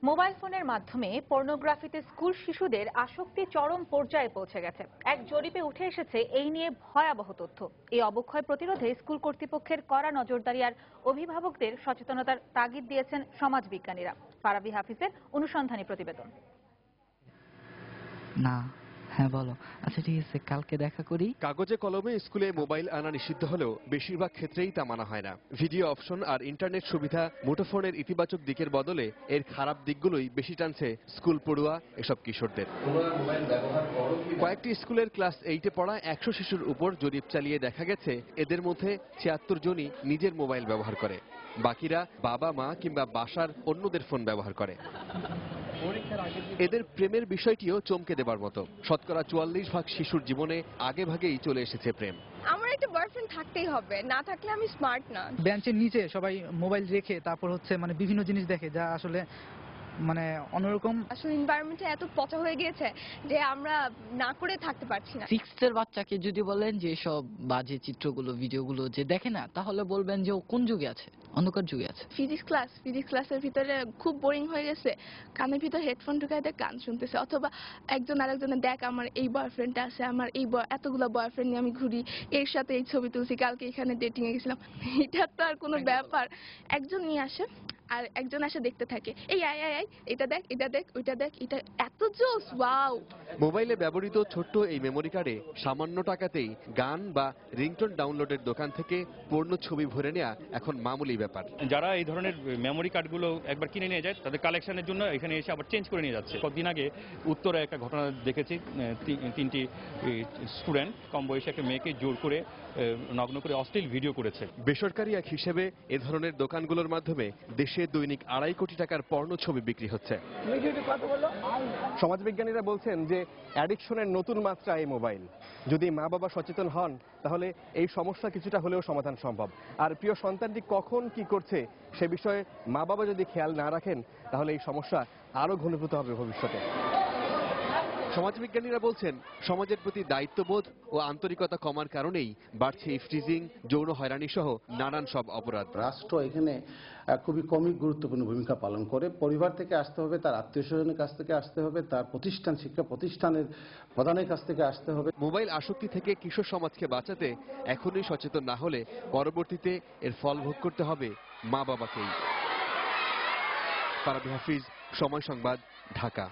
Mobile ফোনের মাধ্যমে পর্নোগ্রাফিতে school শিশুদের আসক্তি চরম পর্যায়ে পৌঁছে গেছে। এক জরিপে উঠে এসেছে এই নিয়ে ভয়াবহ তথ্য। এই অবক্ষয় প্রতিরোধে স্কুল কর্তৃপক্ষের কড়া নজরদারি আর অভিভাবকদের সচেতনতার তাগিদ দিয়েছেন সমাজবিজ্ঞানীরা। ফারাবি হাফিজের অনুসন্ধানী প্রতিবেদন। না, হ্যাঁ বলো। আচ্ছা ঠিক আছে, কালকে দেখা করি। কাগজে কলমে স্কুলে মোবাইল আনা নিষিদ্ধ হলেও বেশিরভাগ ক্ষেত্রেই তা মানা হয় না। ভিডিও অপশন আর ইন্টারনেট সুবিধা মুঠোফোনের ইতিবাচক দিকের বদলে এর খারাপ দিকগুলোই বেশি টানছে স্কুল পড়ুয়া এসব কিশোরদের। কয়েকটি স্কুলের ক্লাস 8-এ পড়া 100 শিশুর উপর জরিপ চালিয়ে দেখা গেছে এদের মধ্যে 76 জনই নিজের মোবাইল ব্যবহার করে, বাকিরা বাবা মা কিংবা বাসার অন্যদের ফোন ব্যবহার করে। এদের প্রেমের বিষয়টিও চমকে দেবার মতো। শতকরা 44% শিশুর জীবনে আগে ভাগেই চলে এসেছে প্রেম। আমার একটা বয়ফ্রেন্ড থাকতেই হবে, না থাকলে আমি স্মার্ট না। বেঞ্চের নিচে সবাই মোবাইল রেখে তারপর মানে বিভিন্ন জিনিস দেখে, যা আসলে অন্যরকম। আসলে এনভায়রনমেন্টে এত পচা হয়ে গিয়েছে যে আমরা না করে থাকতে পারছি না। 6 এর বাচ্চাকে যদি বলেন যে সব বাজে চিত্রগুলো ভিডিওগুলো যে দেখে না, তাহলে বলবেন যে ও কোন যুগে আছে, অন্ধকার যুগে আছে। ফিজিক্স ক্লাসের ভিতরে খুব বোরিং হয়ে গেছে, কানের ভিতর হেডফোন ঢুকায় দেখ গান শুনতেছে, অথবা একজন আরেকজনের দেখ আমার এই বয়ফ্রেন্ড আছে, আমার এই এতগুলো বয়ফ্রেন্ড নিয়ে আমি ঘুরি, এর সাথে এই ছবি তুলছি, কালকে এখানে ডেটিং এ গেছিলাম। এটা তো আর কোনো ব্যাপার। একজন নিয়ে আসে আর একজন আসে দেখতে থাকে, এই আয় আয় আয়, এটা দেখ এটা দেখ ওইটা দেখ, এটা এত জোস, ওয়াও। মোবাইলে ব্যবহৃত ছোট্ট এই মেমোরি কার্ডে সামান্য টাকাতেই গান বা রিংটোন ডাউনলোডের দোকান থেকে পূর্ণ ছবি ভরে নেওয়া এখন মামুলি ব্যাপার। যারা এই ধরনের মেমোরি কার্ডগুলো একবার কিনে নিয়ে যায়, তাদের কালেকশনের জন্য এখানে এসে আবার চেঞ্জ করে নিয়ে যাচ্ছে। কতদিন আগে উত্তরে একটা ঘটনা দেখেছি, 3টি স্টুডেন্ট কম বয়সী একটা মেয়েকে জোর করে নগ্ন করে অশ্লীল ভিডিও করেছে। বেসরকারি এক হিসেবে এ ধরনের দোকানগুলোর মাধ্যমে দেশে দৈনিক 2.5 কোটি টাকার পর্ণ ছবি বিক্রি হচ্ছে। সমাজবিজ্ঞানীরা বলছেন যে অ্যাডিকশনের নতুন মাত্রা এই মোবাইল। যদি মা বাবা সচেতন হন তাহলে এই সমস্যা কিছুটা হলেও সমাধান সম্ভব। আর প্রিয় সন্তানটি কখন কি করছে সে বিষয়ে মা বাবা যদি খেয়াল না রাখেন তাহলে এই সমস্যা আরো ঘনীভূত হবে ভবিষ্যতে। সমাজবিজ্ঞানীরা বলছেন সমাজের প্রতি দায়িত্ববোধ ও আন্তরিকতা কমার কারণেই বাড়ছে ইফটিজিং, যৌন হয়রানি সহ নানান সব অপরাধ। রাষ্ট্র এখানে খুবই কমই গুরুত্বপূর্ণ ভূমিকা পালন করে। পরিবার থেকে আসতে হবে, তার আত্মীয় স্বজনের কাছ থেকে আসতে হবে, তার প্রতিষ্ঠান শিক্ষা প্রতিষ্ঠানের প্রধানের কাছ থেকে আসতে হবে। মোবাইল আসক্তি থেকে কিশোর সমাজকে বাঁচাতে এখনই সচেতন না হলে পরবর্তীতে এর ফল ভোগ করতে হবে মা বাবাকেই। ফারাবি হাফিজ, সময় সংবাদ, ঢাকা।